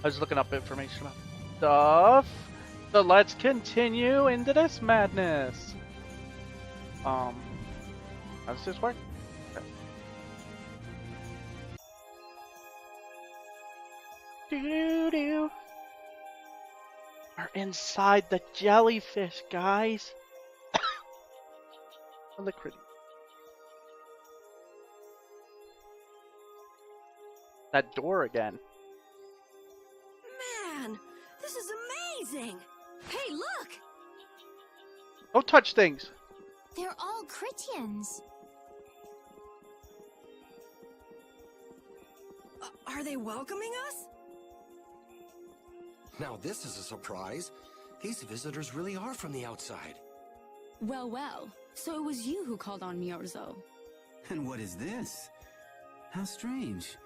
I was looking up information about stuff. So let's continue into this madness. How does this work? Okay. Doo-doo-doo. We're inside the jellyfish, guys. On the critic. That door again. Man, this is amazing! Hey, look! Don't touch things. They're all Critians. Are they welcoming us? Now this is a surprise. These visitors really are from the outside. Well, well. So it was you who called on Miorzo. And what is this? How strange.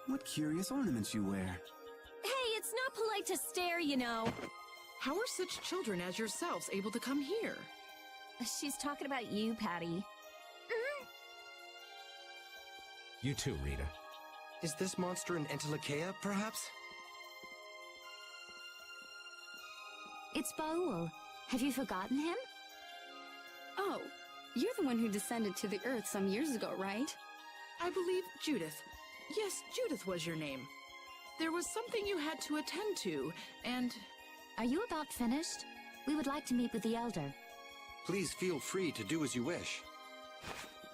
What curious ornaments you wear. Hey, it's not polite to stare, you know. How are such children as yourselves able to come here? She's talking about you, Patty. You too, Rita. Is this monster an Entelekea, perhaps? It's Baul. Have you forgotten him? Oh, you're the one who descended to the Earth some years ago, right? I believe Judith. Yes, Judith was your name. There was something you had to attend to, and... Are you about finished? We would like to meet with the Elder. Please feel free to do as you wish.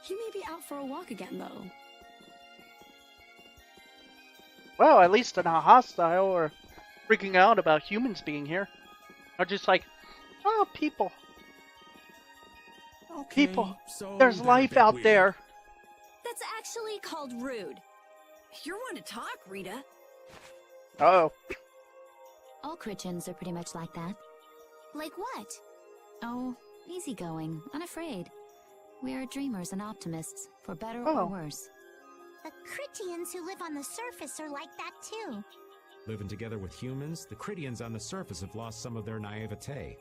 You may be out for a walk again, though. Well, at least they're not hostile or freaking out about humans being here. They're just like, oh, people. Okay, People. so There's they're a life bit out weird. there. That's actually called rude. You're one to talk, Rita. Oh. All Critians are pretty much like that. Like what? Oh, easygoing, unafraid. We are dreamers and optimists, for better or worse. The Critians who live on the surface are like that too. Living together with humans, the Critians on the surface have lost some of their naivete.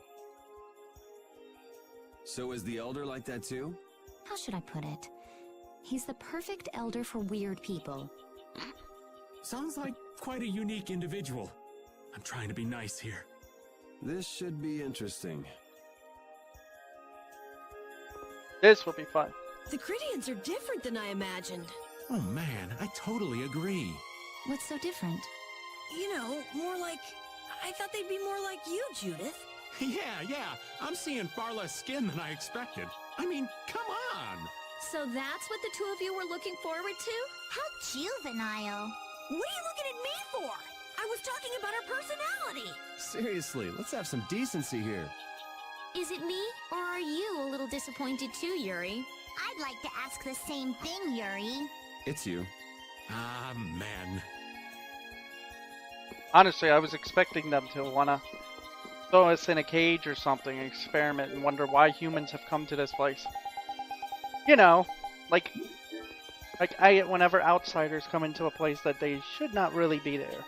So is the Elder like that too? How should I put it? He's the perfect elder for weird people. Sounds like quite a unique individual. I'm trying to be nice here. This should be interesting. This will be fun. The Critians are different than I imagined. Oh man, I totally agree. What's so different? You know, more like... I thought they'd be more like you, Judith. Yeah, I'm seeing far less skin than I expected. I mean, come on! So that's what the two of you were looking forward to? How juvenile. What are you looking at me for? I was talking about her personality. Seriously, let's have some decency here. Is it me, or are you a little disappointed too, Yuri? I'd like to ask the same thing, Yuri. It's you. Ah, man. Honestly, I was expecting them to wanna throw us in a cage or something, experiment, and wonder why humans have come to this place. You know, like whenever outsiders come into a place that they should not really be there.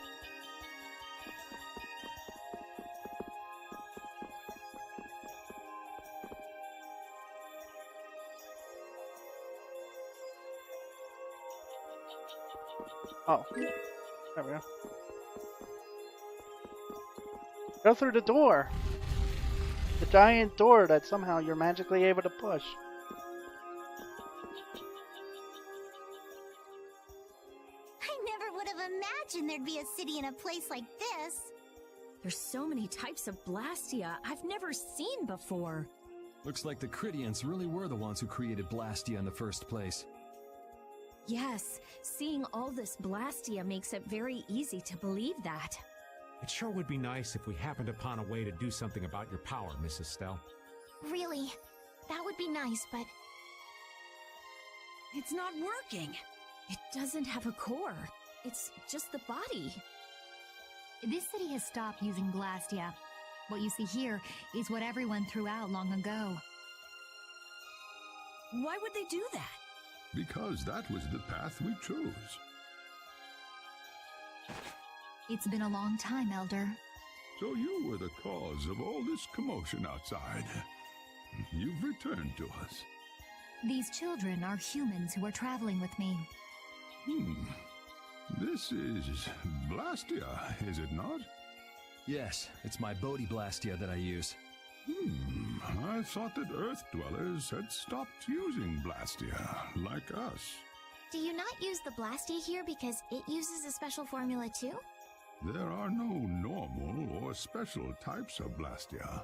Oh, there we go. Go through the door. The giant door that somehow you're magically able to push. I never would have imagined there'd be a city in a place like this. There's so many types of Blastia I've never seen before. Looks like the Critians really were the ones who created Blastia in the first place. Yes, seeing all this Blastia makes it very easy to believe that. It sure would be nice if we happened upon a way to do something about your power, Mrs. Stell. Really, that would be nice, but... It's not working. It doesn't have a core. It's just the body. This city has stopped using Blastia. What you see here is what everyone threw out long ago. Why would they do that? Because that was the path we chose. It's been a long time, Elder. So you were the cause of all this commotion outside. You've returned to us. These children are humans who are traveling with me. This is Blastia, is it not? Yes, it's my Bodhi Blastia that I use. I thought that Earth dwellers had stopped using Blastia, like us. Do you not use the Blastia here because it uses a special formula too? There are no normal or special types of Blastia.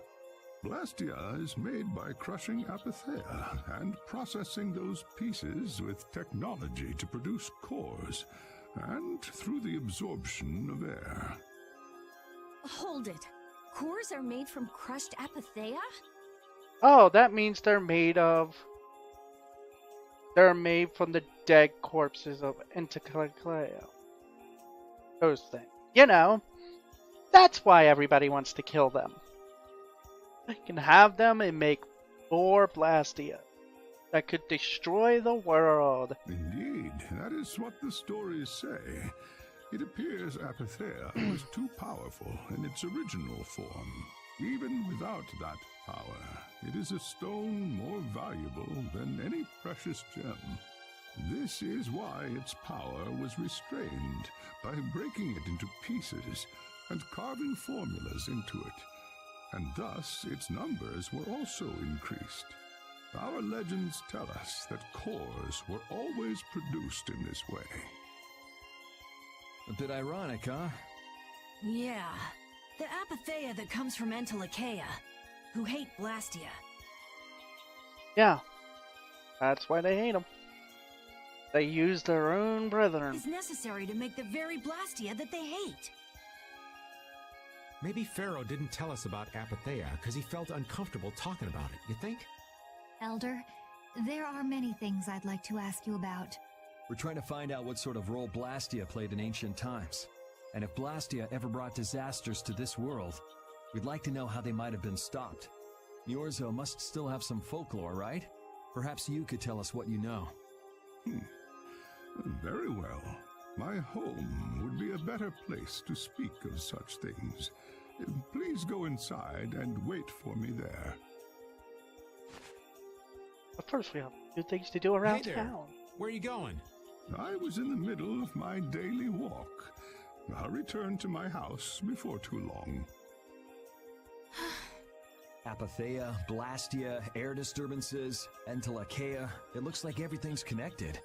Blastia is made by crushing Apatheia and processing those pieces with technology to produce cores, and through the absorption of air. Hold it. Cores are made from crushed Apatheia? Oh, that means they're made from the dead corpses of Entacleo. Those things. You know, that's why everybody wants to kill them. They can have them and make more Blastia that could destroy the world. Indeed, that is what the stories say. It appears Apatheia was too powerful in its original form. Even without that power, it is a stone more valuable than any precious gem. This is why its power was restrained by breaking it into pieces and carving formulas into it, and thus its numbers were also increased. Our legends tell us that cores were always produced in this way. A bit ironic, huh? Yeah. The Apatheia that comes from Entacleo, who hate Blastia. Yeah. That's why they hate them. They use their own brethren. Is necessary to make the very Blastia that they hate. Maybe Pharaoh didn't tell us about Apatheia because he felt uncomfortable talking about it, you think? Elder, there are many things I'd like to ask you about. We're trying to find out what sort of role Blastia played in ancient times. And if Blastia ever brought disasters to this world, we'd like to know how they might have been stopped. Niorzo must still have some folklore, right? Perhaps you could tell us what you know. Very well. My home would be a better place to speak of such things. Please go inside and wait for me there. But first we have a few things to do around Hey there. town. Where are you going? I was in the middle of my daily walk. I'll return to my house before too long. Apatheia, Blastia, air disturbances, Entacleo. It looks like everything's connected.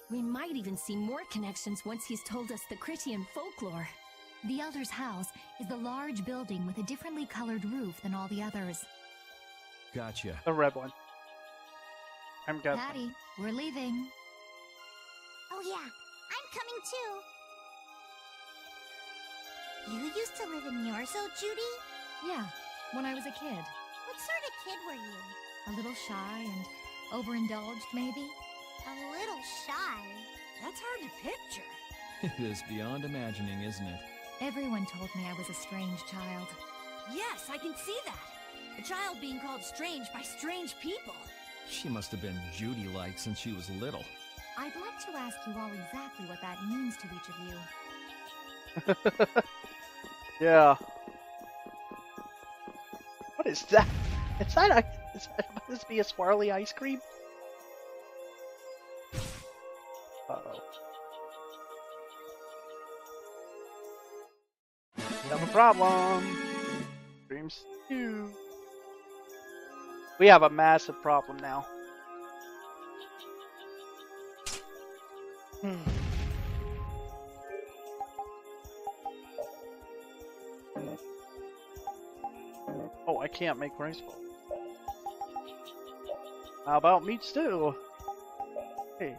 We might even see more connections once he's told us the Critian folklore. The Elder's house is the large building with a differently colored roof than all the others. Gotcha. The red one. I'm guessing. Patty, we're leaving. Oh yeah, I'm coming too. You used to live in Niorzo, Judy? Yeah, when I was a kid. What sort of kid were you? A little shy and overindulged, maybe? A little shy. That's hard to picture. It is beyond imagining, isn't it? Everyone told me I was a strange child. Yes, I can see that. A child being called strange by strange people. She must have been Judy-like since she was little. I'd like to ask you all exactly what that means to each of you. Yeah. What is that? Is that might this be a swirly ice cream? Uh-oh. We have a problem. Dreams 2. We have a massive problem now. Oh, I can't make rice bowl. How about meat stew? Hey.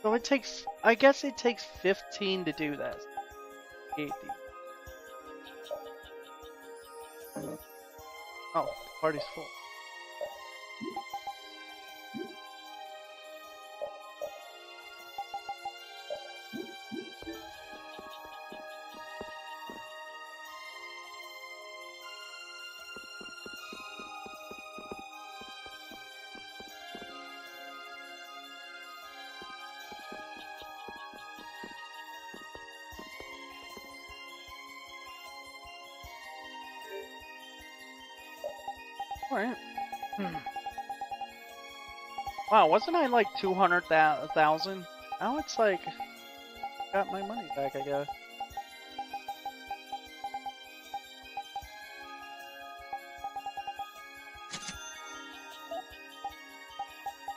So it takes, I guess it takes 15 to do this. 80. Oh, party's full. Alright. Wow, wasn't I like 200,000? Now it's like, got my money back, I guess.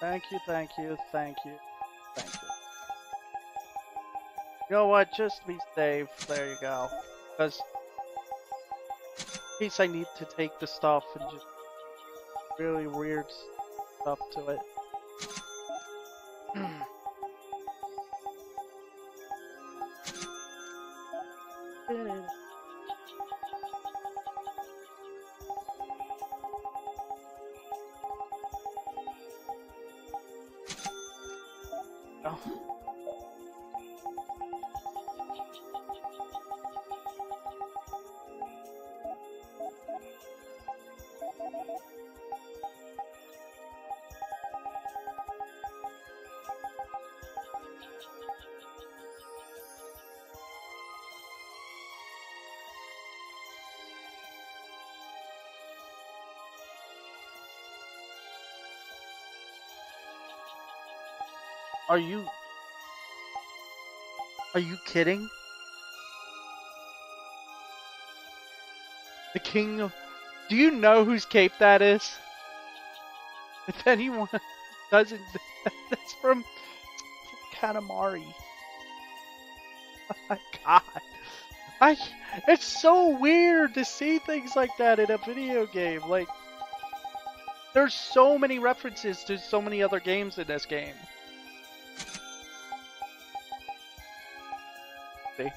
Thank you, thank you, thank you, thank you. You know what? Just be safe. There you go. Because in case I need to take the stuff and just really weird stuff to it. Oh. Are you kidding? The king of... Do you know whose cape that is? If anyone doesn't... That's from Katamari. Oh my god. It's so weird to see things like that in a video game. Like, there's so many references to so many other games in this game. See?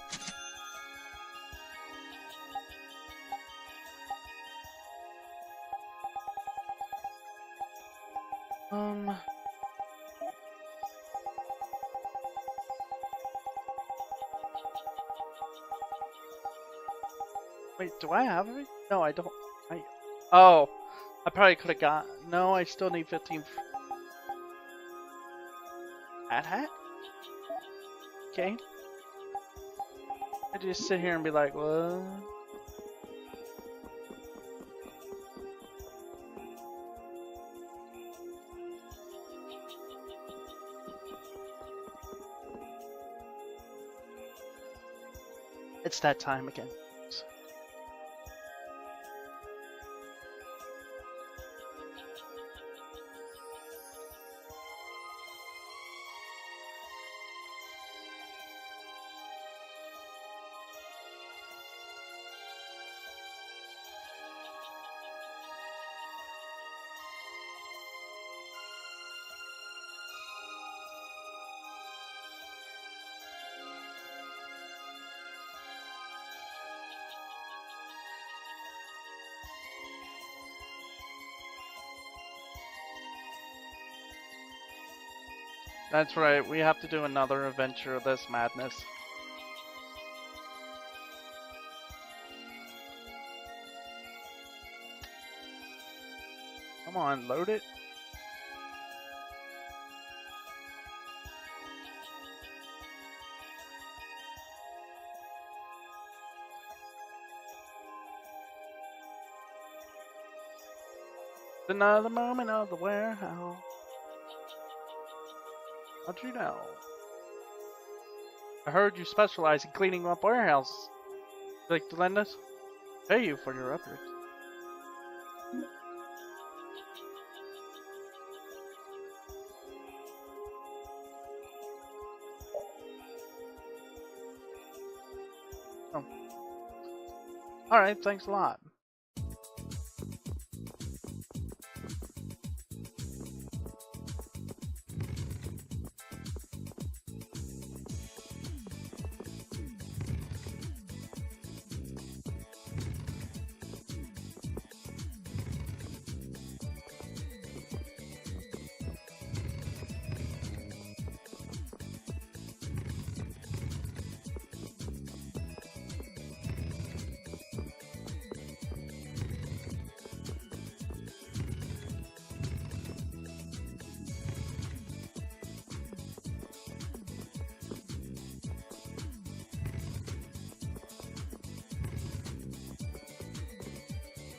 Wait, do I have it? No, I don't. Oh, I probably could have got. No, I still need 15. Hat? Okay. I just sit here and be like, what? It's that time again. That's right, we have to do another adventure of this madness. Come on, load it. Another moment of the warehouse. How'd you know? I heard you specialize in cleaning up warehouses. Would you like to lend us? Pay you for your efforts. Oh. Alright, thanks a lot.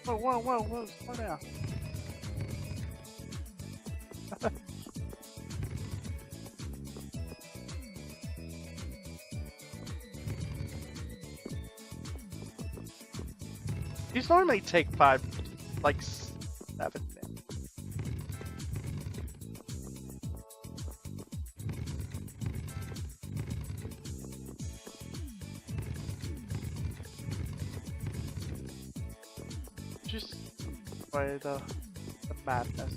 Whoa, slow down. These normally take 7 minutes. Just by the madness.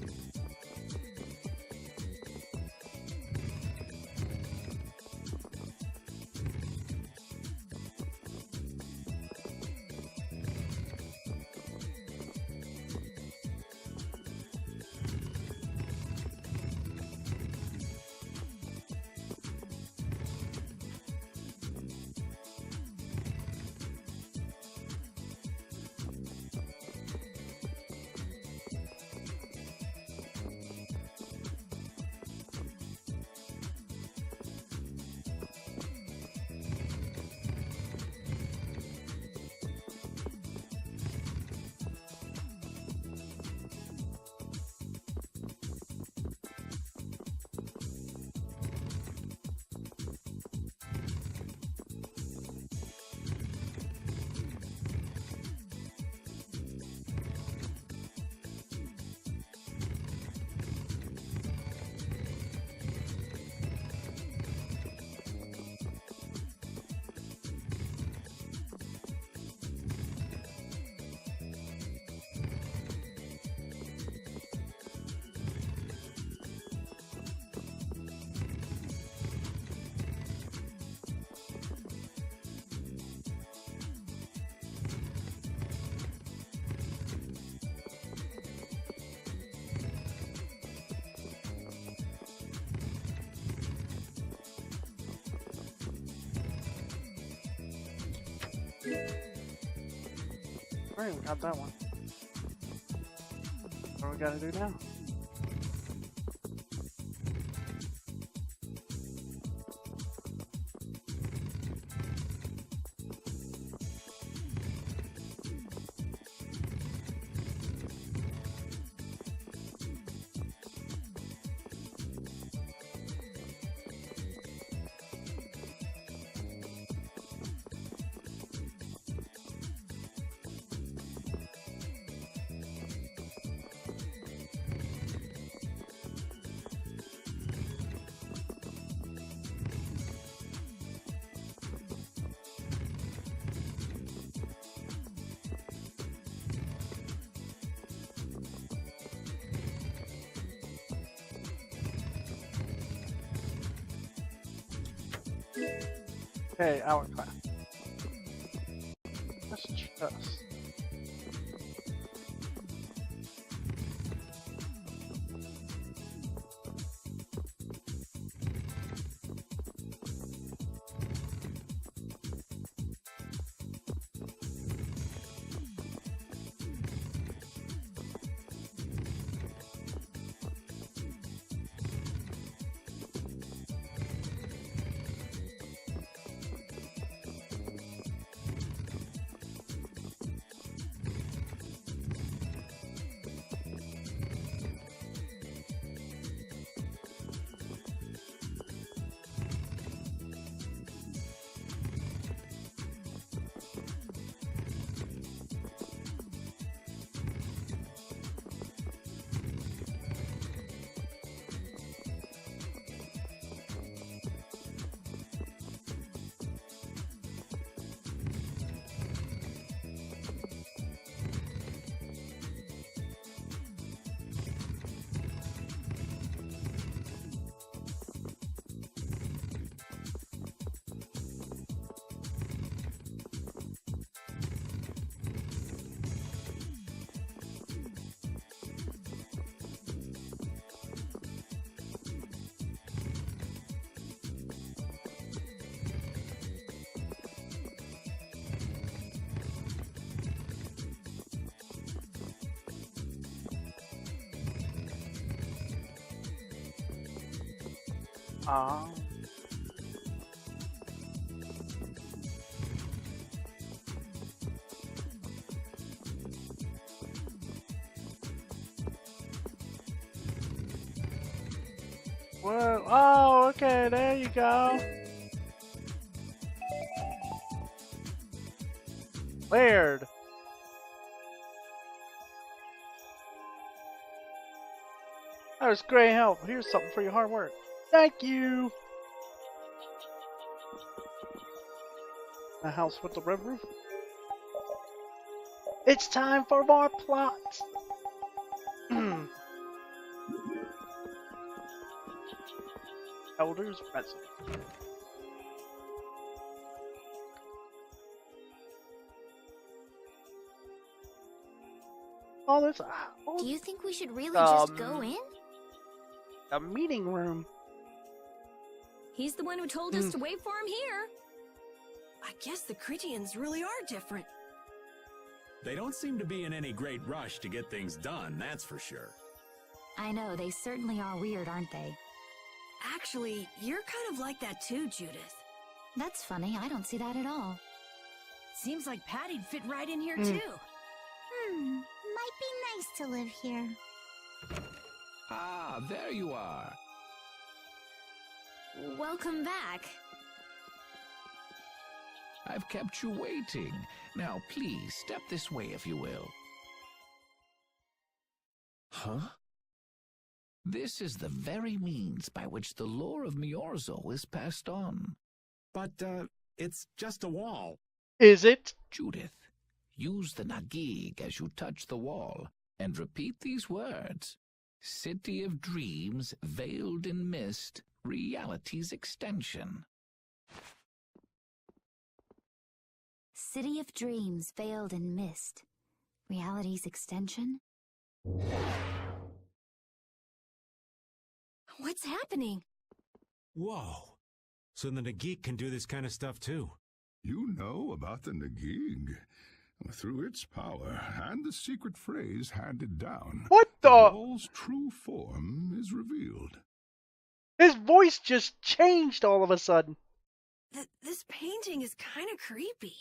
Alright, we got that one. What do we gotta do now? Okay, hourglass. Let's just. Whoa, oh, okay, there you go. Weird. That was great help. Here's something for your hard work. Thank you. A house with the red roof. It's time for more plots. Elder's resident. Oh, there's a. Oh, Do you think we should really just go in? A meeting room. He's the one who told us to wait for him here. I guess the Critians really are different. They don't seem to be in any great rush to get things done, that's for sure. I know, they certainly are weird, aren't they? Actually, you're kind of like that too, Judith. That's funny, I don't see that at all. Seems like Patty'd fit right in here too. Might be nice to live here. Ah, there you are. Welcome back. I've kept you waiting. Now, please, step this way if you will. Huh? This is the very means by which the lore of Miorzo is passed on. But, it's just a wall. Is it? Judith, use the Nagig as you touch the wall, and repeat these words. City of Dreams, veiled in mist, reality's extension. City of Dreams, veiled in mist. Reality's extension? What's happening? Whoa. So the Nagik can do this kind of stuff too. You know about the Nagig. Through its power and the secret phrase handed down, what the wall's true form is revealed. His voice just changed all of a sudden. This painting is kind of creepy.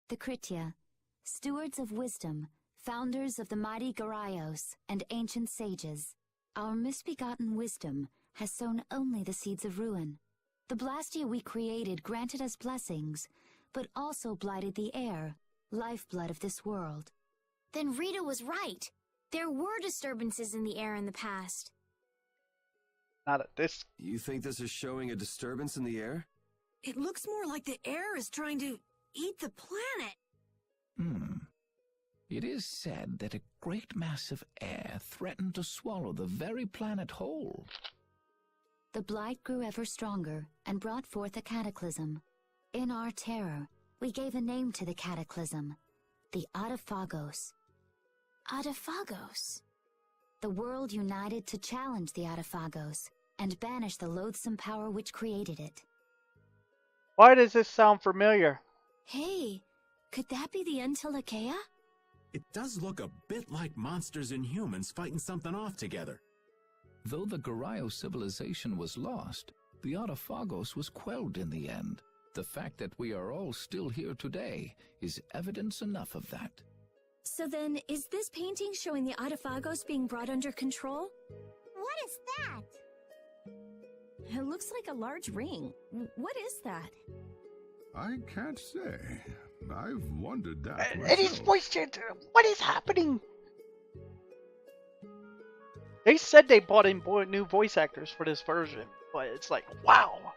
The Kritia, stewards of wisdom, founders of the mighty Garaios and ancient sages. Our misbegotten wisdom has sown only the seeds of ruin. The Blastia we created granted us blessings, but also blighted the air, lifeblood of this world. Then Rita was right. There were disturbances in the air in the past. Not at this. You think this is showing a disturbance in the air? It looks more like the air is trying to eat the planet. It is said that a great mass of air threatened to swallow the very planet whole. The blight grew ever stronger and brought forth a cataclysm. In our terror, we gave a name to the cataclysm, the Adaphagos. Adaphagos? The world united to challenge the Adaphagos and banish the loathsome power which created it. Why does this sound familiar? Hey, could that be the Entelekea? It does look a bit like monsters and humans fighting something off together. Though the Garaio civilization was lost, the Adaphagos was quelled in the end. The fact that we are all still here today is evidence enough of that. So then, is this painting showing the Adaphagos being brought under control? What is that? It looks like a large ring. What is that? I can't say. I've wondered that And myself. his voice changed. What is happening? They said they brought in new voice actors for this version, but it's like, wow.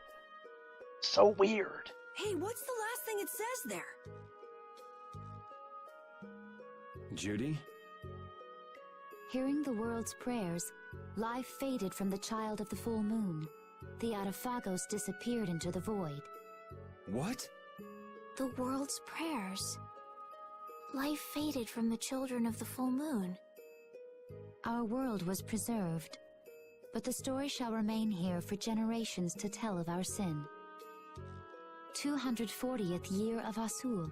So weird. Hey, what's the last thing it says there? Judy? Hearing the world's prayers, life faded from the child of the full moon. The Adaphagos disappeared into the void. What? The world's prayers. Life faded from the children of the full moon. Our world was preserved, but the story shall remain here for generations to tell of our sin. 240th year of Asul.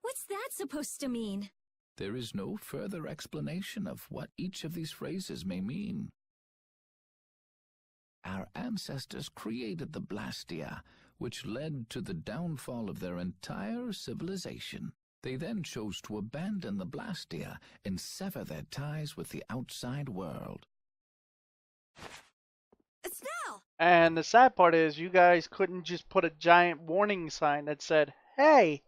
What's that supposed to mean? There is no further explanation of what each of these phrases may mean. Our ancestors created the Blastia, which led to the downfall of their entire civilization. They then chose to abandon the Blastia and sever their ties with the outside world. Estelle! And the sad part is, you guys couldn't just put a giant warning sign that said, hey,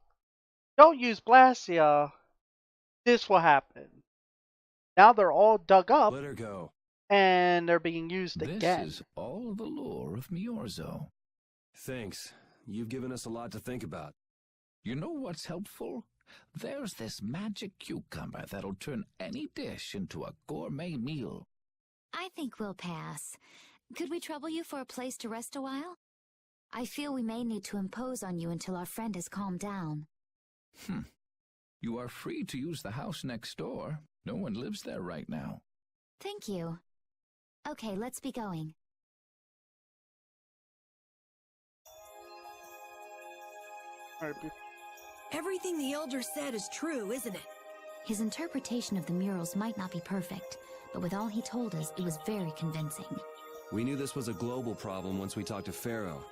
don't use Blastia. This will happen. Now they're all dug up. Let her go. And they're being used again. This is all the lore of Miorzo. Thanks. You've given us a lot to think about. You know what's helpful? There's this magic cucumber that'll turn any dish into a gourmet meal. I think we'll pass. Could we trouble you for a place to rest a while? I feel we may need to impose on you until our friend has calmed down. You are free to use the house next door. No one lives there right now. Thank you. Okay, let's be going. Everything the Elder said is true, isn't it? His interpretation of the murals might not be perfect, but with all he told us, it was very convincing. We knew this was a global problem once we talked to Pharaoh.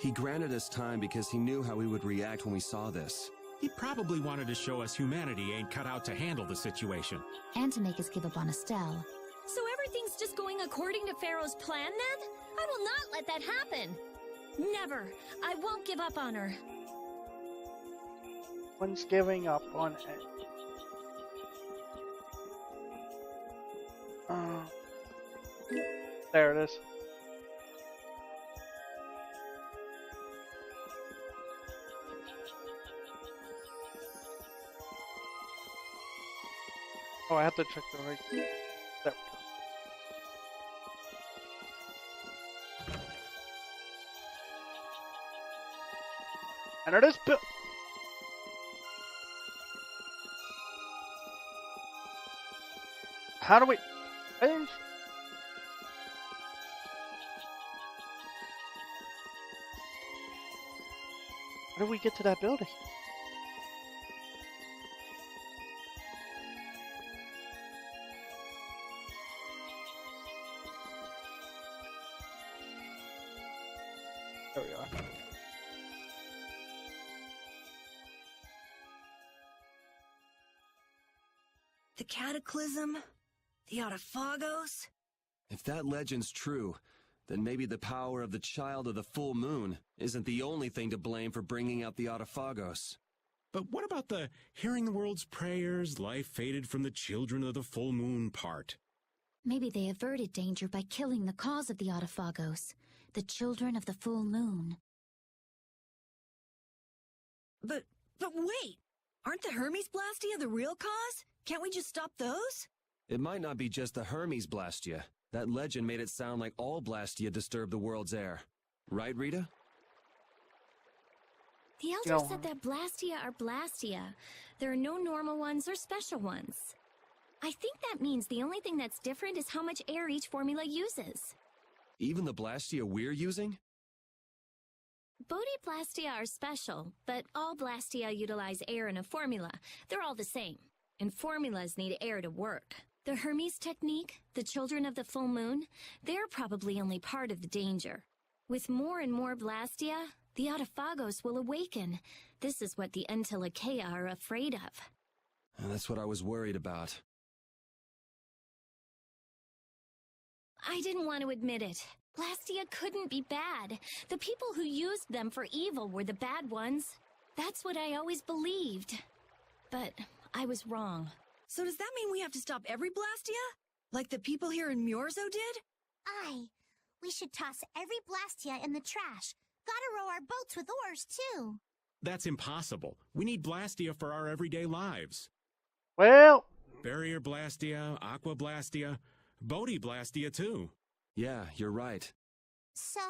He granted us time because he knew how we would react when we saw this. He probably wanted to show us humanity ain't cut out to handle the situation. And to make us give up on Estelle. So everything's just going according to Pharaoh's plan then? I will not let that happen. Never. I won't give up on her. One's giving up on it. There it is. Oh, I have to check the right. There we go. And it is built. How do we? How do we get to that building? There we are. The Cataclysm? The Autophagos? If that legend's true, then maybe the power of the Child of the Full Moon isn't the only thing to blame for bringing out the Autophagos. But what about the hearing the world's prayers, life faded from the children of the full moon part? Maybe they averted danger by killing the cause of the Autophagos, the children of the full moon. But wait! Aren't the Hermes Blastia the real cause? Can't we just stop those? It might not be just the Hermes Blastia. That legend made it sound like all Blastia disturb the world's air. Right, Rita? The Elder said that Blastia are Blastia. There are no normal ones or special ones. I think that means the only thing that's different is how much air each formula uses. Even the Blastia we're using? Bodhi-Blastia are special, but all Blastia utilize air in a formula. They're all the same, and formulas need air to work. The Hermes technique, the children of the full moon, they're probably only part of the danger. With more and more Blastia, the Autophagos will awaken. This is what the Entelekea are afraid of. That's what I was worried about. I didn't want to admit it. Blastia couldn't be bad. The people who used them for evil were the bad ones. That's what I always believed. But I was wrong. So does that mean we have to stop every Blastia? Like the people here in Miorzo did? Aye. We should toss every Blastia in the trash. Gotta row our boats with oars, too. That's impossible. We need Blastia for our everyday lives. Well... Barrier Blastia, Aqua Blastia, Bodhi Blastia too. Yeah, you're right. So,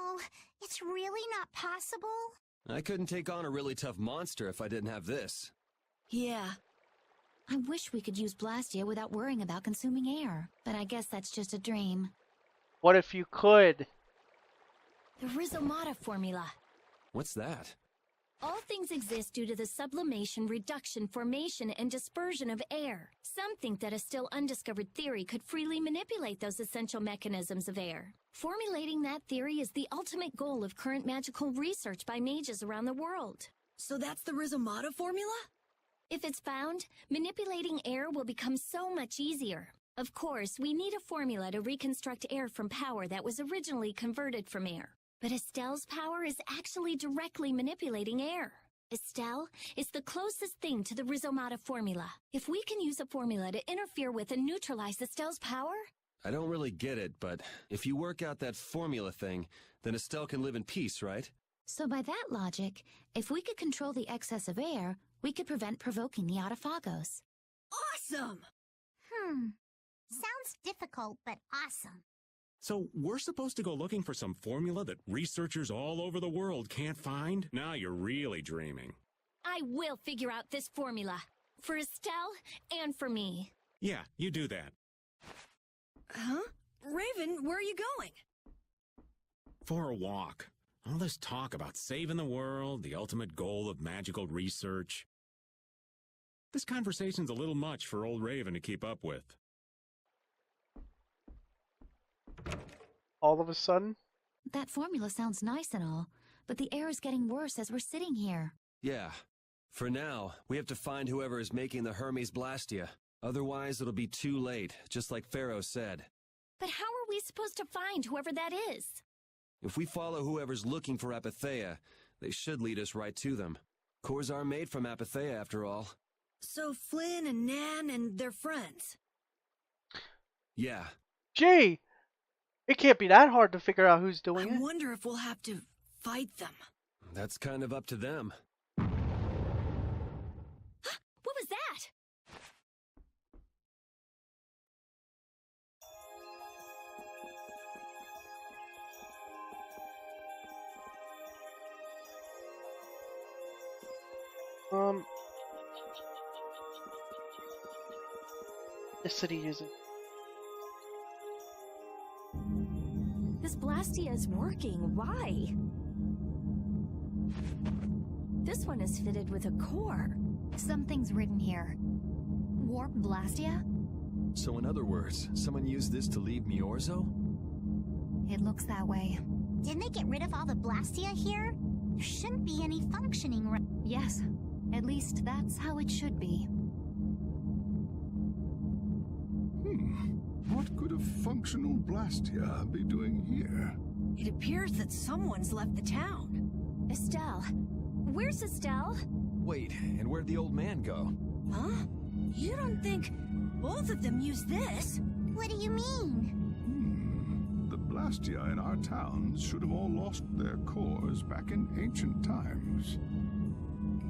it's really not possible? I couldn't take on a really tough monster if I didn't have this. Yeah. I wish we could use Blastia without worrying about consuming air, but I guess that's just a dream. What if you could? The Rhizomata formula. What's that? All things exist due to the sublimation, reduction, formation, and dispersion of air. Some think that a still undiscovered theory could freely manipulate those essential mechanisms of air. Formulating that theory is the ultimate goal of current magical research by mages around the world. So that's the Rhizomata formula? If it's found, manipulating air will become so much easier. Of course, we need a formula to reconstruct air from power that was originally converted from air. But Estelle's power is actually directly manipulating air. Estelle is the closest thing to the Rhizomata formula. If we can use a formula to interfere with and neutralize Estelle's power... I don't really get it, but if you work out that formula thing, then Estelle can live in peace, right? So by that logic, if we could control the excess of air, we could prevent provoking the Autophagos. Awesome! Sounds difficult, but awesome. So we're supposed to go looking for some formula that researchers all over the world can't find? Now you're really dreaming. I will figure out this formula. For Estelle and for me. Yeah, you do that. Huh? Raven, where are you going? For a walk. All this talk about saving the world, the ultimate goal of magical research. This conversation's a little much for old Raven to keep up with. All of a sudden? That formula sounds nice and all, but the air is getting worse as we're sitting here. Yeah. For now, we have to find whoever is making the Hermes Blastia. Otherwise, it'll be too late, just like Pharaoh said. But how are we supposed to find whoever that is? If we follow whoever's looking for Apatheia, they should lead us right to them. Cores are made from Apatheia, after all. So Flynn and Nan and their friends. Yeah. Gee! It can't be that hard to figure out who's doing it. I wonder if we'll have to fight them. That's kind of up to them. What was that? The city using. This Blastia is working. Why? This one is fitted with a core. Something's written here. Warp Blastia? So in other words, someone used this to leave Miorzo? It looks that way. Didn't they get rid of all the Blastia here? There shouldn't be any functioning right. Yes. At least that's how it should be. What could a functional Blastia be doing here? It appears that someone's left the town. Estelle. Where's Estelle? Wait, and where'd the old man go? Huh? You don't think both of them used this? What do you mean? The Blastia in our towns should have all lost their cores back in ancient times.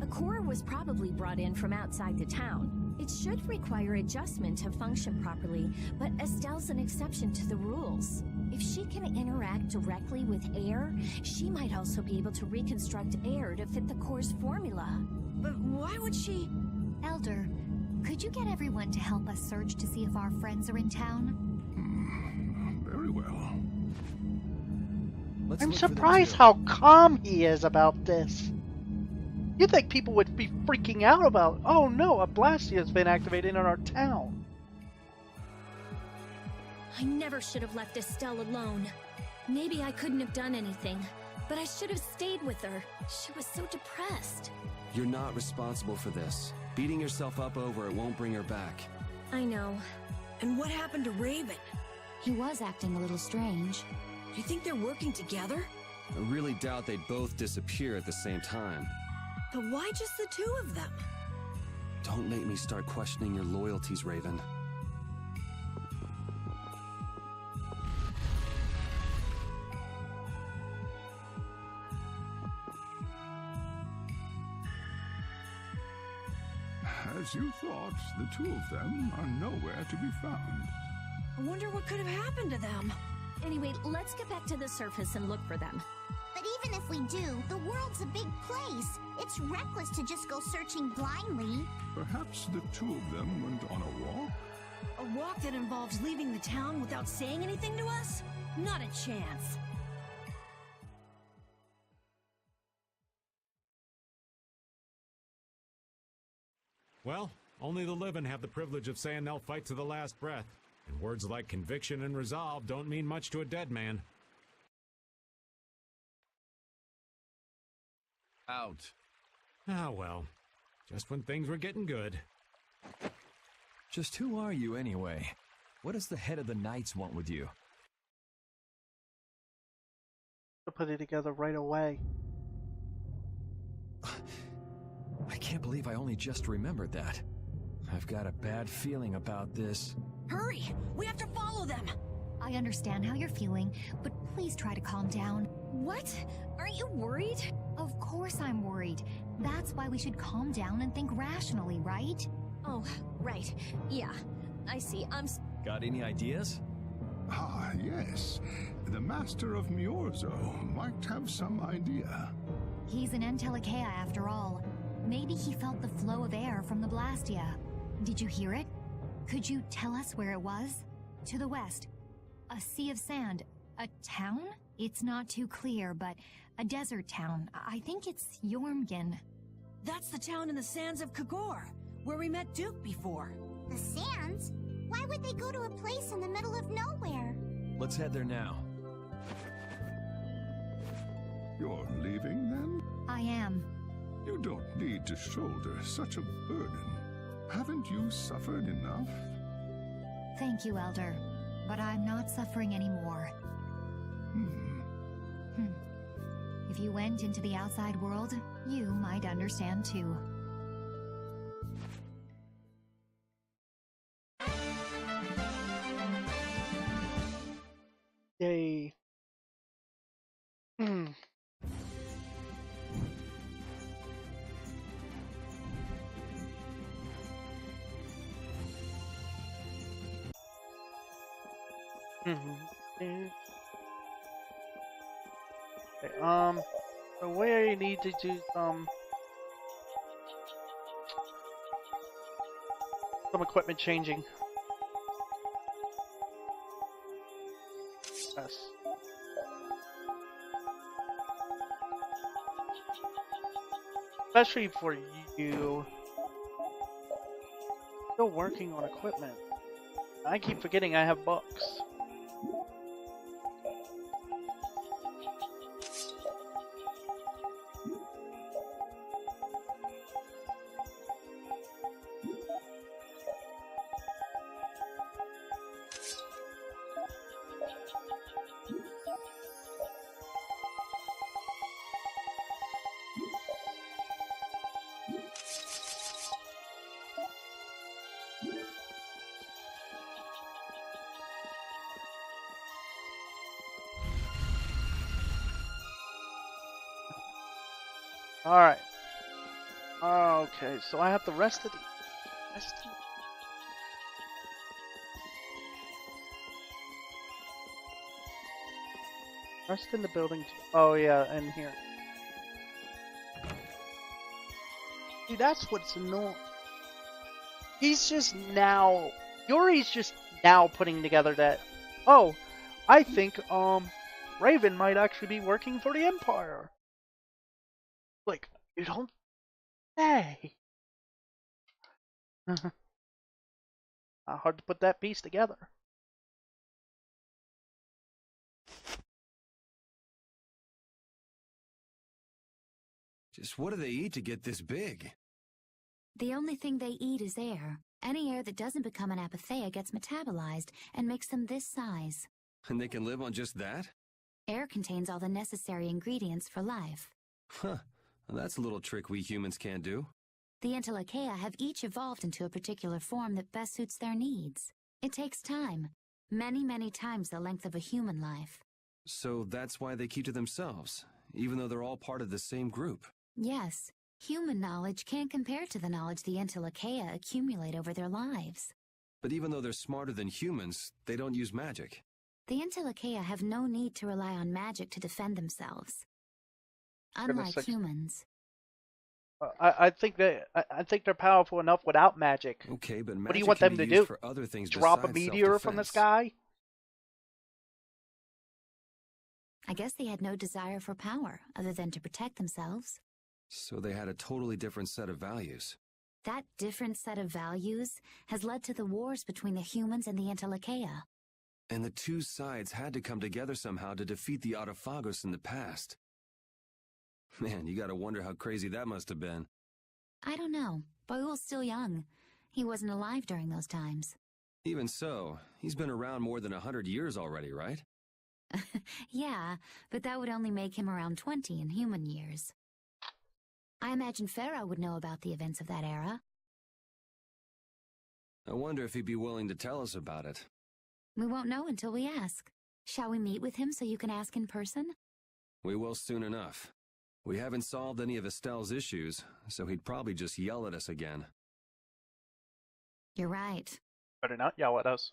A core was probably brought in from outside the town. It should require adjustment to function properly, but Estelle's an exception to the rules. If she can interact directly with air, she might also be able to reconstruct air to fit the core's formula. But why would she? Elder, could you get everyone to help us search to see if our friends are in town? Very well. I'm surprised how calm he is about this. You'd think people would be freaking out about, oh no, a Blastia has been activated in our town. I never should have left Estelle alone. Maybe I couldn't have done anything, but I should have stayed with her. She was so depressed. You're not responsible for this. Beating yourself up over it won't bring her back. I know. And what happened to Raven? He was acting a little strange. Do you think they're working together? I really doubt they'd both disappear at the same time. But why just the two of them? Don't make me start questioning your loyalties, Raven. As you thought, the two of them are nowhere to be found. I wonder what could have happened to them. Anyway, let's get back to the surface and look for them. But even if we do, the world's a big place. It's reckless to just go searching blindly. Perhaps the two of them went on a walk? A walk that involves leaving the town without saying anything to us? Not a chance. Well, only the living have the privilege of saying they'll fight to the last breath. And words like conviction and resolve don't mean much to a dead man. Out. Ah, well. Just when things were getting good. Just who are you anyway? What does the head of the Knights want with you? To put it together right away. I can't believe I only just remembered that. I've got a bad feeling about this. Hurry! We have to follow them! I understand how you're feeling, but please try to calm down. What? Aren't you worried? Of course I'm worried. That's why we should calm down and think rationally, right? Oh, right. Yeah, I see. Got any ideas? Ah, yes. The Master of Miorzo might have some idea. He's an Entelekea after all. Maybe he felt the flow of air from the Blastia. Did you hear it? Could you tell us where it was? To the west. A sea of sand. A town? It's not too clear, but a desert town. I think it's Jormungand. That's the town in the sands of Kagor, where we met Duke before. The sands? Why would they go to a place in the middle of nowhere? Let's head there now. You're leaving, then? I am. You don't need to shoulder such a burden. Haven't you suffered enough? Thank you, Elder. But I'm not suffering anymore. If you went into the outside world, you might understand too. Yay. Okay, so we need to do some equipment changing. Yes. Especially for you. Still working on equipment. I keep forgetting I have books. Alright. Okay, so I have the rest of the... Rest in the building. Oh yeah, in here. See, that's what's annoying. He's just now... Yuri's just now putting together that... Oh, I think, Raven might actually be working for the Empire. Like, you don't say. Hard to put that piece together. Just what do they eat to get this big? The only thing they eat is air. Any air that doesn't become an apatheia gets metabolized and makes them this size. And they can live on just that? Air contains all the necessary ingredients for life. Huh. Well, that's a little trick we humans can't do. The Entelekea have each evolved into a particular form that best suits their needs. It takes time. Many, many times the length of a human life. So that's why they keep to themselves, even though they're all part of the same group. Yes. Human knowledge can't compare to the knowledge the Entelekea accumulate over their lives. But even though they're smarter than humans, they don't use magic. The Entelekea have no need to rely on magic to defend themselves. Unlike humans. I think they're powerful enough without magic. Okay, but what do you want them to do? For other things Drop a meteor from the sky? I guess they had no desire for power other than to protect themselves. So they had a totally different set of values. That different set of values has led to the wars between the humans and the Entelekea. And the two sides had to come together somehow to defeat the Autophagos in the past. Man, you gotta wonder how crazy that must have been. I don't know. Baul's still young. He wasn't alive during those times. Even so, he's been around more than 100 years already, right? Yeah, but that would only make him around 20 in human years. I imagine Pharaoh would know about the events of that era. I wonder if he'd be willing to tell us about it. We won't know until we ask. Shall we meet with him so you can ask in person? We will soon enough. We haven't solved any of Estelle's issues, so he'd probably just yell at us again. You're right. Better not yell at us.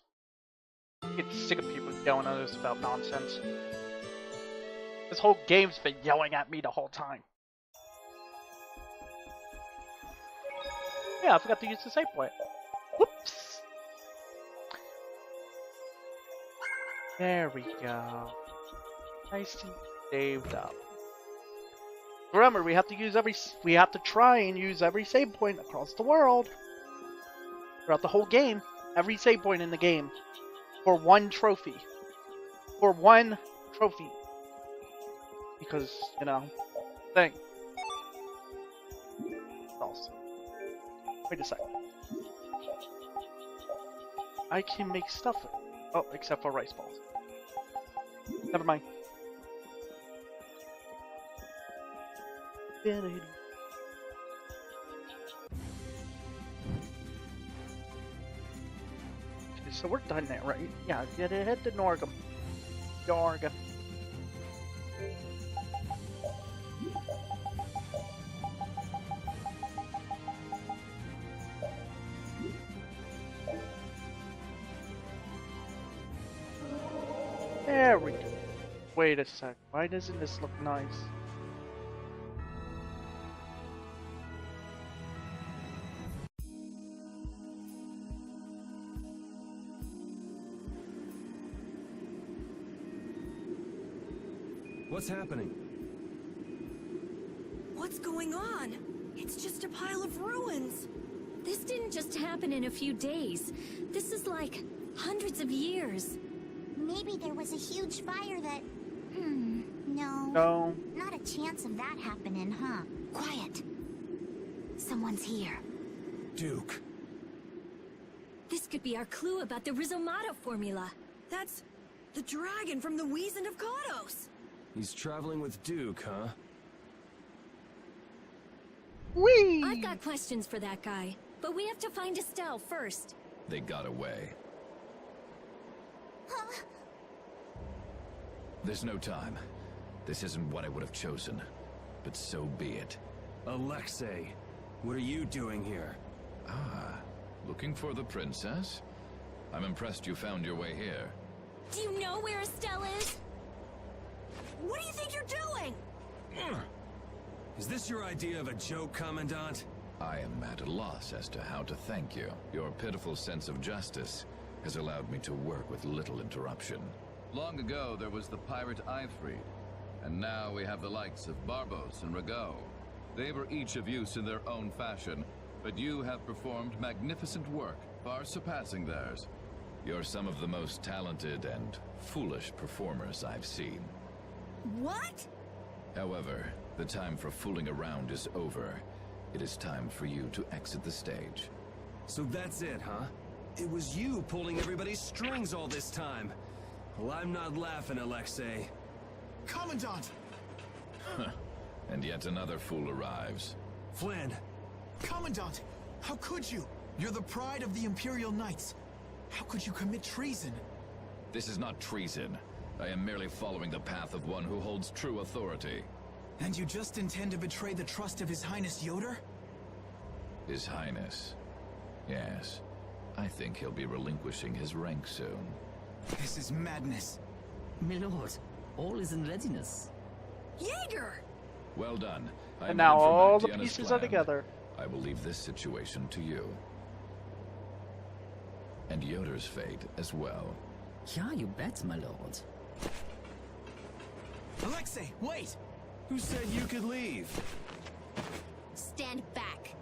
I get sick of people yelling at us about nonsense. This whole game's been yelling at me the whole time. Yeah, I forgot to use the save point. Whoops! There we go. Nice and saved up. Remember, we have to try and use every save point across the world. Throughout the whole game. Every save point in the game. For one trophy. For one trophy. Because, you know, thing. Awesome. Wait a second. I can make stuff. Oh, except for rice balls. Never mind. Okay, so we're done there, right? Yeah, head to Norgum. Yorga. There we go. Wait a sec. Why doesn't this look nice? What's happening? What's going on? It's just a pile of ruins. This didn't just happen in a few days. This is like hundreds of years. Maybe there was a huge fire that... no. No. Not a chance of that happening, huh? Quiet. Someone's here. Duke. This could be our clue about the Rizomata formula. That's the dragon from the Wizened of Kodos. He's traveling with Duke, huh? Whee! I've got questions for that guy, but we have to find Estelle first. They got away. Huh? There's no time. This isn't what I would have chosen, but so be it. Alexei, what are you doing here? Ah, looking for the princess? I'm impressed you found your way here. Do you know where Estelle is? What do you think you're doing? Is this your idea of a joke, Commandant? I am at a loss as to how to thank you. Your pitiful sense of justice has allowed me to work with little interruption. Long ago, there was the pirate Eifried, and now we have the likes of Barbos and Rago. They were each of use in their own fashion, but you have performed magnificent work, far surpassing theirs. You're some of the most talented and foolish performers I've seen. What? However, the time for fooling around is over. It is time for you to exit the stage. So that's it, huh? It was you pulling everybody's strings all this time. Well, I'm not laughing, Alexei. Commandant! And yet another fool arrives. Flynn! Commandant! How could you? You're the pride of the Imperial Knights. How could you commit treason? This is not treason. I am merely following the path of one who holds true authority. And you just intend to betray the trust of His Highness Yoder? His Highness? Yes. I think he'll be relinquishing his rank soon. This is madness. My lord, all is in readiness. Jaeger! Well done. And now all the pieces are together. I will leave this situation to you. And Yoder's fate as well. Yeah, you bet, my lord. Alexei, wait! Who said you could leave? Stand back.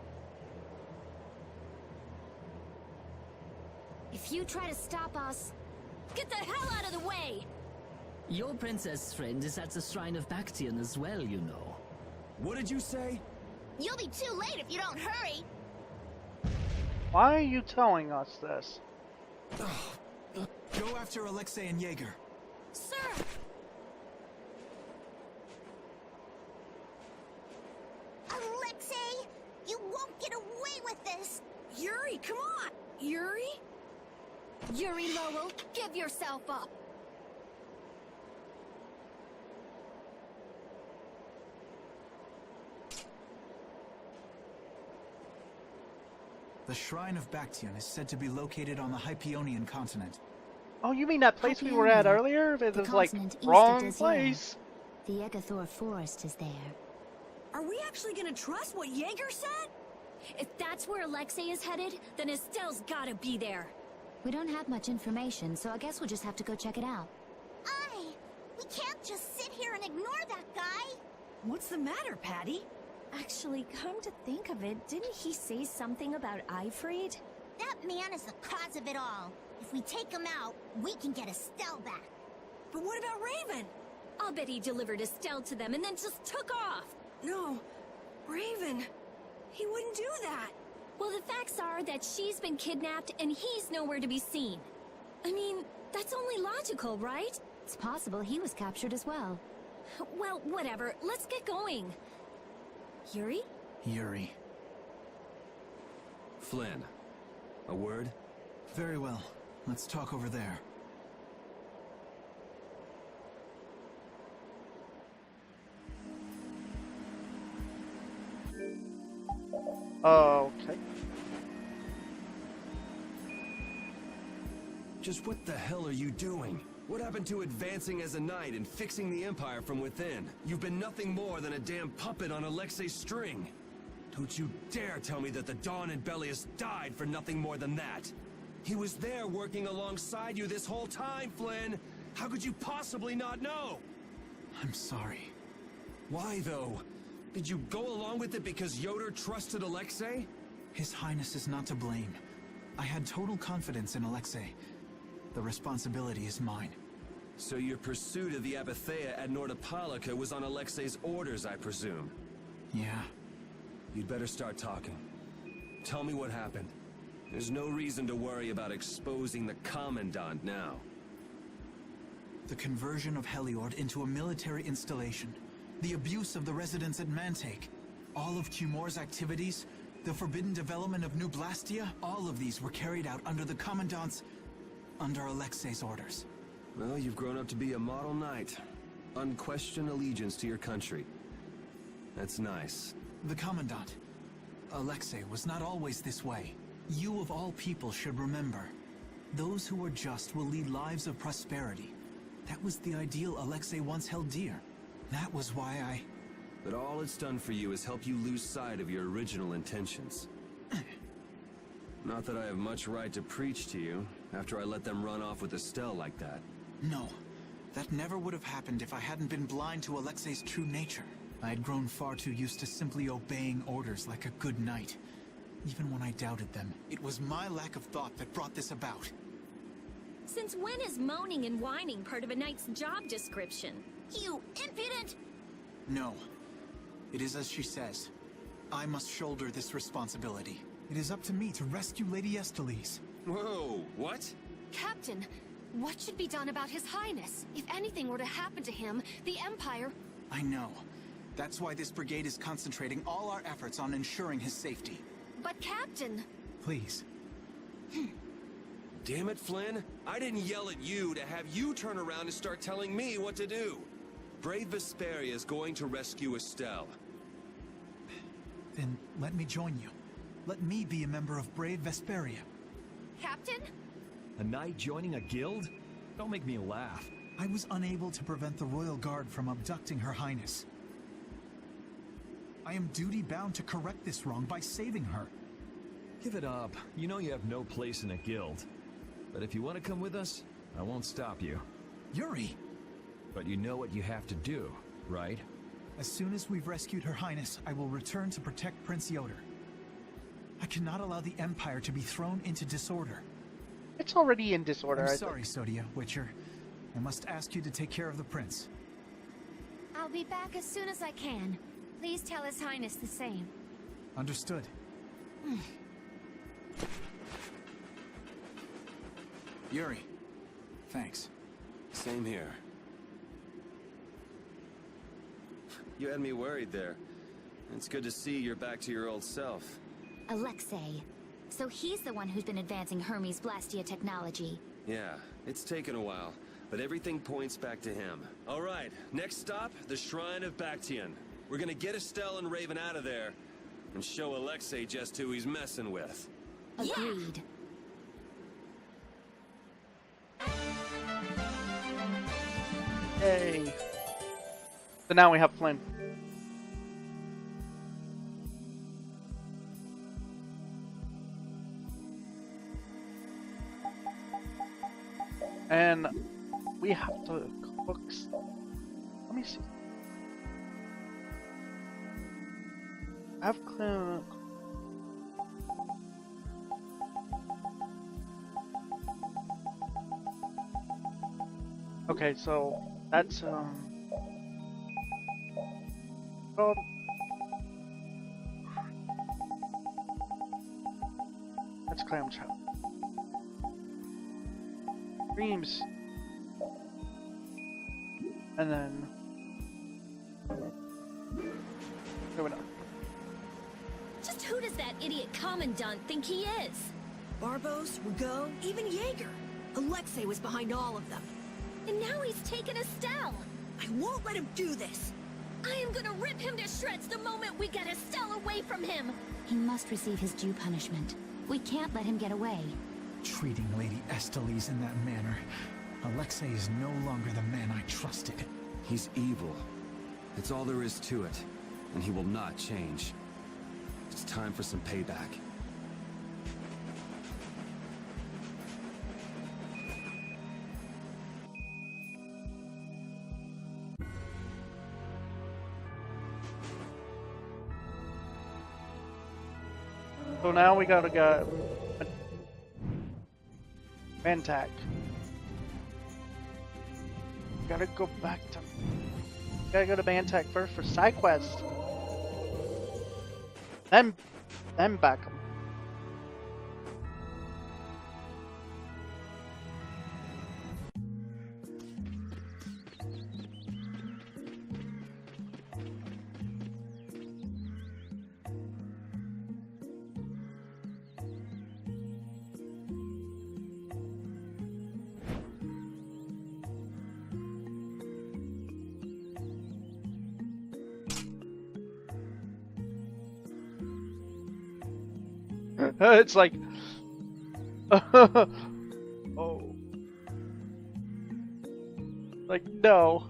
If you try to stop us, get the hell out of the way! Your princess friend is at the Shrine of Bactian as well, you know. What did you say? You'll be too late if you don't hurry. Why are you telling us this? Go after Alexei and Jaeger. Sir! Alexei, you won't get away with this. Yuri, come on! Yuri? Yuri Lowell, give yourself up! The Shrine of Bacteon is said to be located on the Hypeonian continent. Oh, you mean that place we were at Hypeonian, earlier? It the was like continent east of wrong Desire. place. The Egathor forest is there. Are we actually gonna trust what Jaeger said? If that's where Alexei is headed, then Estelle's gotta be there. We don't have much information, so I guess we'll just have to go check it out. We can't just sit here and ignore that guy! What's the matter, Patty? Actually, come to think of it, didn't he say something about Eifried? That man is the cause of it all. If we take him out, we can get Estelle back. But what about Raven? I'll bet he delivered Estelle to them and then just took off. No, Raven. He wouldn't do that. Well, the facts are that she's been kidnapped and he's nowhere to be seen. I mean, that's only logical, right? It's possible he was captured as well. Well, whatever. Let's get going. Yuri? Yuri. Flynn, a word? Very well. Let's talk over there. Okay. Just what the hell are you doing? What happened to advancing as a knight and fixing the Empire from within? You've been nothing more than a damn puppet on Alexei's string. Don't you dare tell me that the Dawn and Bellius died for nothing more than that. He was there working alongside you this whole time, Flynn. How could you possibly not know? I'm sorry. Why, though? Did you go along with it because Yoder trusted Alexei? His Highness is not to blame. I had total confidence in Alexei. The responsibility is mine. So your pursuit of the Apatheia at Nordopolica was on Alexei's orders, I presume? Yeah. You'd better start talking. Tell me what happened. There's no reason to worry about exposing the Commandant now. The conversion of Heliord into a military installation. The abuse of the residents at Mantake. All of Cumor's activities. The forbidden development of New Blastia. All of these were carried out under the Commandant's... under Alexei's orders. Well, you've grown up to be a model knight. Unquestioned allegiance to your country. That's nice. The Commandant. Alexei was not always this way. You of all people should remember. Those who are just will lead lives of prosperity. That was the ideal Alexei once held dear. That was why I... But all it's done for you is help you lose sight of your original intentions. Not that I have much right to preach to you, after I let them run off with Estelle like that. No. That never would have happened if I hadn't been blind to Alexei's true nature. I had grown far too used to simply obeying orders like a good knight. Even when I doubted them, it was my lack of thought that brought this about. Since when is moaning and whining part of a knight's job description? You impudent! No. It is as she says. I must shoulder this responsibility. It is up to me to rescue Lady Estellise. Whoa, what? Captain, what should be done about His Highness? If anything were to happen to him, the Empire... I know. That's why this brigade is concentrating all our efforts on ensuring his safety. But Captain... Please. Damn it, Flynn. I didn't yell at you to have you turn around and start telling me what to do. Brave Vesperia is going to rescue Estelle. Then let me join you. Let me be a member of Brave Vesperia. Captain? A knight joining a guild? Don't make me laugh. I was unable to prevent the Royal Guard from abducting Her Highness. I am duty-bound to correct this wrong by saving her. Give it up. You know you have no place in a guild. But if you want to come with us, I won't stop you. Yuri! But you know what you have to do, right? As soon as we've rescued Her Highness, I will return to protect Prince Yoder. I cannot allow the Empire to be thrown into disorder. It's already in disorder. I'm sorry, Sodia, Witcher. I must ask you to take care of the prince. I'll be back as soon as I can. Please tell His Highness the same. Understood. Yuri, thanks. Same here. You had me worried there. It's good to see you're back to your old self. Alexei, So he's the one who's been advancing Hermes Blastia technology. Yeah, it's taken a while, but everything points back to him. All right, next stop, the Shrine of Bactian. We're gonna get Estelle and Raven out of there and show Alexei just who he's messing with. Agreed. Yay. So now we have Flynn. And we have to cook. Let me see. I've cleaned. Okay, so that's well, that's clam chowder. Dreams, and then going up. Just who does that idiot commandant think he is? Barbos, Rigaud, even Jaeger. Alexei was behind all of them. And now he's taken Estelle. I won't let him do this. I am gonna rip him to shreds the moment we get Estelle away from him. He must receive his due punishment. We can't let him get away. Treating Lady Estellise in that manner. Alexei is no longer the man I trusted. He's evil. It's all there is to it, and he will not change. It's time for some payback. So now we gotta go Mantac. Gotta go back to. Gotta go to Mantac first for side quest. Then back 'em. It's like, oh, like no.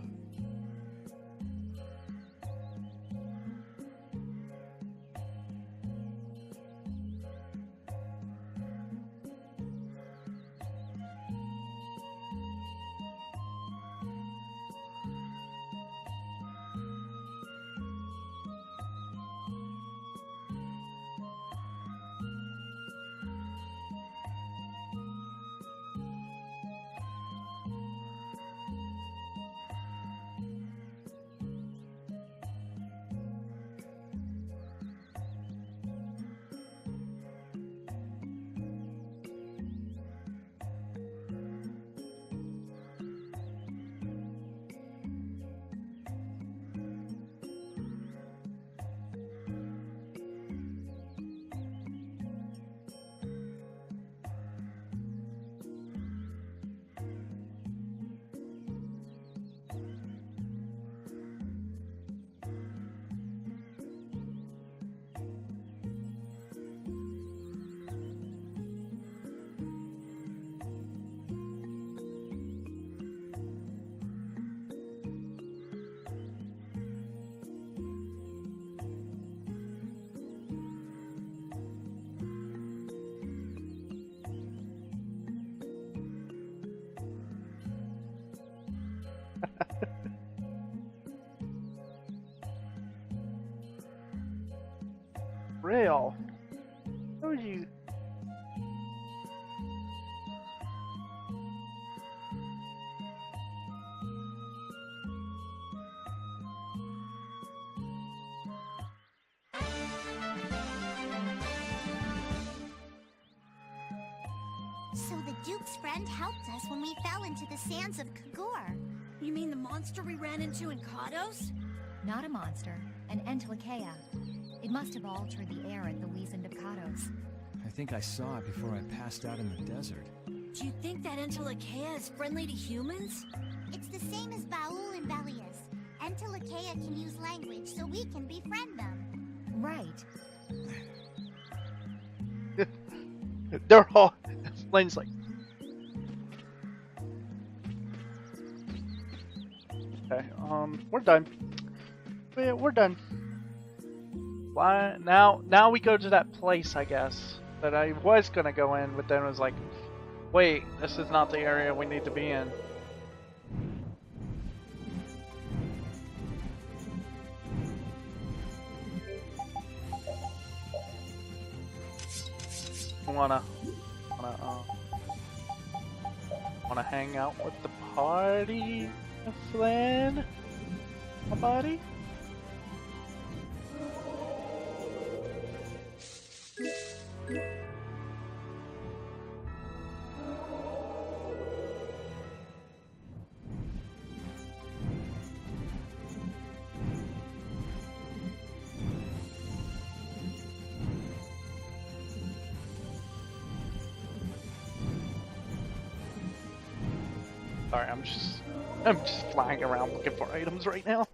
Real. Who you? So the Duke's friend helped us when we fell into the sands of Kagor. You mean the monster we ran into in Kados? Not a monster, an Entelekea. It must have altered the air at the Wizened of Kados. I think I saw it before I passed out in the desert. Do you think that Entelekea is friendly to humans? It's the same as Baul and Belius. Entelekea can use language, so we can befriend them. Right. They're all... Flynn's like... Okay, we're done. We're done. Why now we go to that place, I guess, that I was gonna go in, but then was like, wait, this is not the area we need to be in. Wanna hang out with the party, Flynn? My buddy? Sorry, I'm just flying around looking for items right now.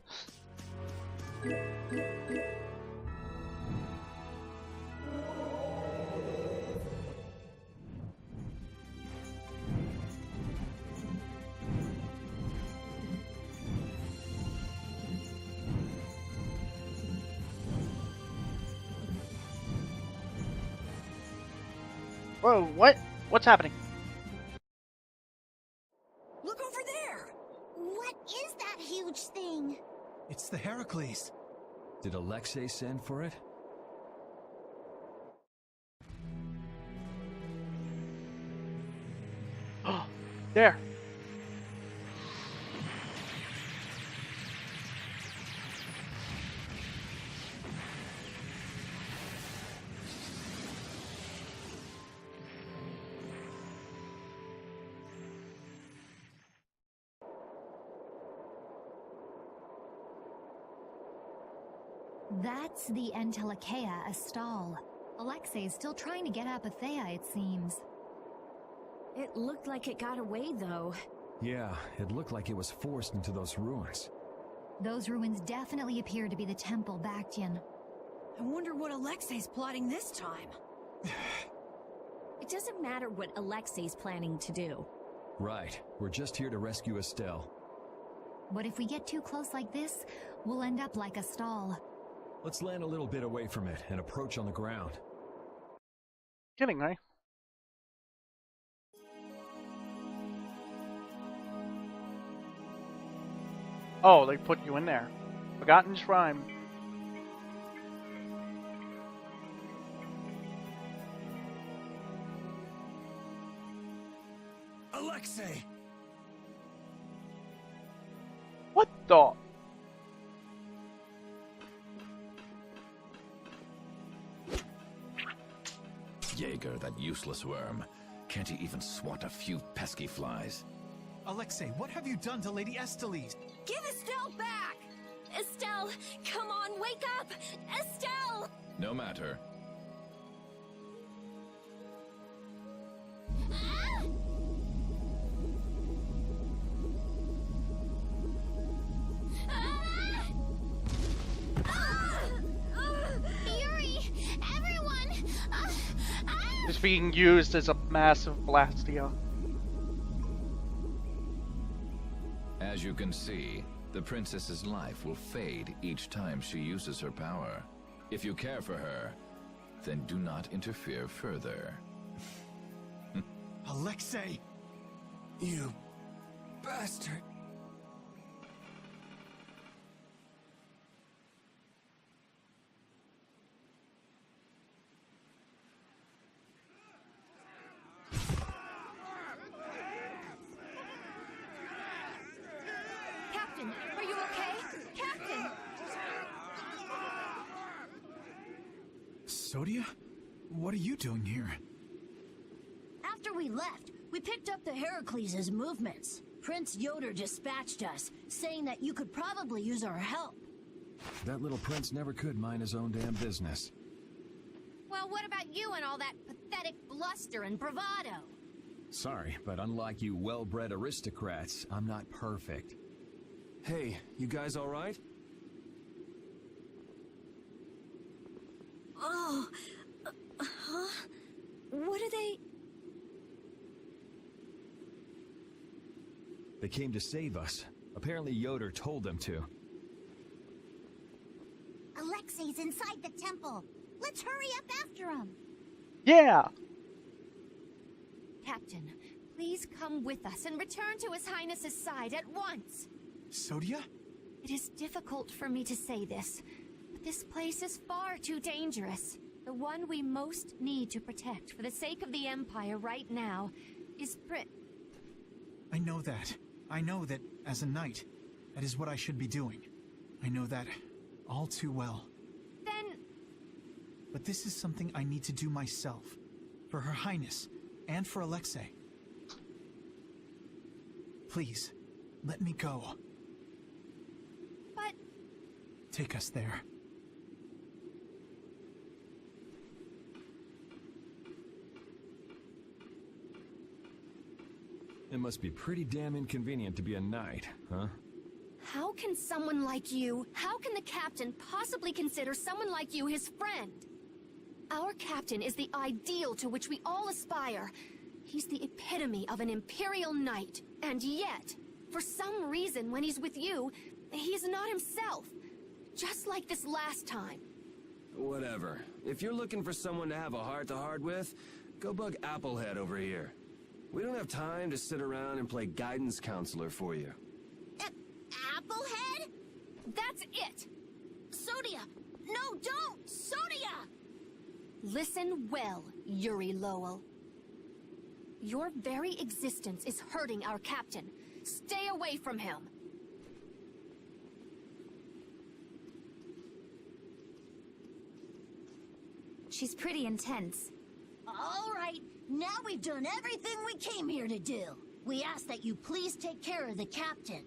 Whoa, what? What's happening? Look over there! What is that huge thing? It's the Heracles. Did Alexei send for it? There. That's the Entelekea Astal. Alexei is still trying to get Apathea, it seems. It looked like it got away, though. Yeah, it looked like it was forced into those ruins. Those ruins definitely appear to be the Temple Bactian. I wonder what Alexei's plotting this time. It doesn't matter what Alexei's planning to do. Right, we're just here to rescue Estelle. But if we get too close like this, we'll end up like Astal. Let's land a little bit away from it and approach on the ground. Kidding, right? Oh, they put you in there. Forgotten Shrine. Alexei! What the? Jaeger, that useless worm. Can't he even swat a few pesky flies? Alexei, what have you done to Lady Estellise? Give Estelle back! Estelle, come on, wake up! Estelle! No matter. Yuri! Everyone! It's being used as a massive Blastia. As you can see, the princess's life will fade each time she uses her power. If you care for her, then do not interfere further. Alexei! You bastard. Captain, are you okay? Captain! Sodia? What are you doing here? After we left, we picked up the Heracles' movements. Prince Yoder dispatched us, saying that you could probably use our help. That little prince never could mind his own damn business. Well, what about you and all that pathetic bluster and bravado. Sorry, but unlike you well-bred aristocrats, I'm not perfect. Hey, you guys all right? Oh, huh? What are they? They came to save us. Apparently Yoder told them to. Alexei's inside the temple. Let's hurry up after him. Yeah! Captain, please come with us and return to His Highness's side at once. Sodia? It is difficult for me to say this, but this place is far too dangerous. The one we most need to protect for the sake of the Empire right now is I know that. I know that, as a knight, that is what I should be doing. I know that all too well. Then... But this is something I need to do myself. For Her Highness, and for Alexei. Please, let me go. But... Take us there. It must be pretty damn inconvenient to be a knight, huh? How can someone like you, how can the captain possibly consider someone like you his friend? Our captain is the ideal to which we all aspire. He's the epitome of an imperial knight. And yet, for some reason when he's with you, he's not himself. Just like this last time. Whatever. If you're looking for someone to have a heart-to-heart with, go bug Applehead over here. We don't have time to sit around and play guidance counselor for you. Applehead? That's it! Sodia! No, don't! Sodia! Listen well, Yuri Lowell. Your very existence is hurting our captain. Stay away from him. She's pretty intense. All right, now we've done everything we came here to do. We ask that you please take care of the captain.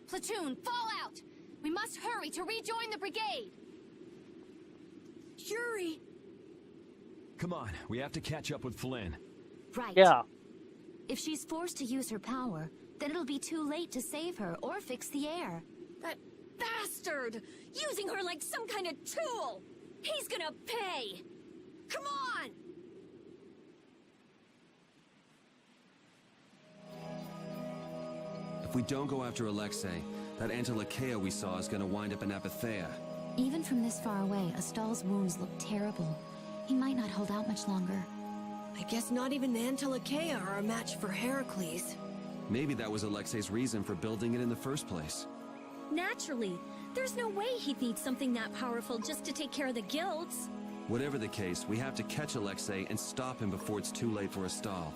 Platoon, fall out! We must hurry to rejoin the brigade! Yuri! Come on, we have to catch up with Flynn. Right. Yeah. If she's forced to use her power, then it'll be too late to save her or fix the air. That bastard! Using her like some kind of tool! He's gonna pay! Come on! If we don't go after Alexei, that Antilocheia we saw is gonna wind up in Apatheia. Even from this far away, Astal's wounds look terrible. He might not hold out much longer. I guess not even the Antilocheia are a match for Heracles. Maybe that was Alexei's reason for building it in the first place. Naturally. There's no way he'd need something that powerful just to take care of the guilds. Whatever the case, we have to catch Alexei and stop him before it's too late for Astal.